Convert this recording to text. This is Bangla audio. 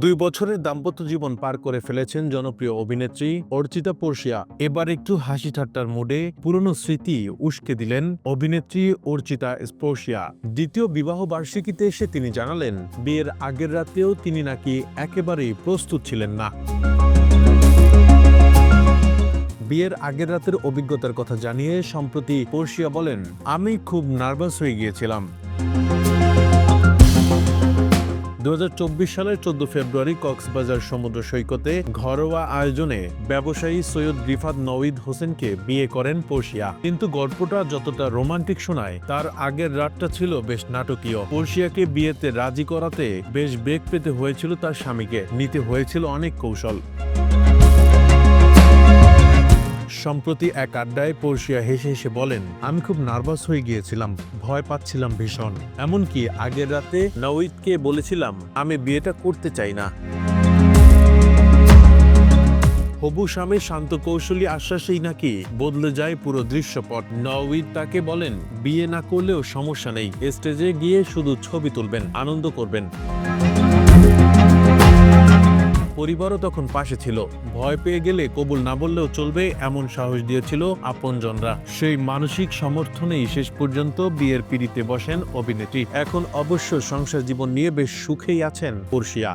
2 বছরের দাম্পত্য জীবন পার করে ফেলেছেন জনপ্রিয় অভিনেত্রী অর্চিতা পোর্শিয়া। এবার একটু হাসি ঠাট্টার মুডে পুরনো স্মৃতি উস্কে দিলেন অভিনেত্রী অর্চিতা পোর্শিয়া। দ্বিতীয় বিবাহ বার্ষিকীতে এসে তিনি জানালেন, বিয়ের আগের রাতেও তিনি নাকি একেবারেই প্রস্তুত ছিলেন না। বিয়ের আগের রাতের অভিজ্ঞতার কথা জানিয়ে সম্প্রতি পোর্শিয়া বলেন, আমি খুব নার্ভাস হয়ে গিয়েছিলাম। 2024 সালের 14 ফেব্রুয়ারি কক্সবাজার সমুদ্র সৈকতে ঘরোয়া আয়োজনে ব্যবসায়ী সৈয়দ রিফাত নওঈদ হোসেনকে বিয়ে করেন পোর্শিয়া। কিন্তু গল্পটা যতটা রোমান্টিক শোনায়, তার আগের রাতটা ছিল বেশ নাটকীয়। পোর্শিয়াকে বিয়েতে রাজি করাতে বেশ বেগ পেতে হয়েছিল তার স্বামীকে, নিতে হয়েছিল অনেক কৌশল। সম্প্রতি এক আড্ডায় পোর্শিয়া হেসে হেসে বলেন, আমি খুব নার্ভাস হয়ে গিয়েছিলাম, ভয় পাচ্ছিলাম ভীষণ। এমনকি আগের রাতে নওঈদকে বলেছিলাম আমি বিয়েটা করতে চাই না। হবু স্বামীর শান্ত কৌশলী আশ্বাসেই নাকি বদলে যায় পুরো দৃশ্যপট। নওঈদ তাকে বলেন, বিয়ে না করলেও সমস্যা নেই, স্টেজে গিয়ে শুধু ছবি তুলবেন, আনন্দ করবেন। পরিবারও তখন পাশে ছিল, ভয় পেয়ে গেলে কবুল না বললেও চলবে এমন সাহস দিয়েছিল আপনজনরা। সেই মানসিক সমর্থনেই শেষ পর্যন্ত বিয়ের পিঁড়িতে বসেন অভিনেত্রী। এখন অবশ্য সংসার জীবন নিয়ে বেশ সুখেই আছেন পোর্শিয়া।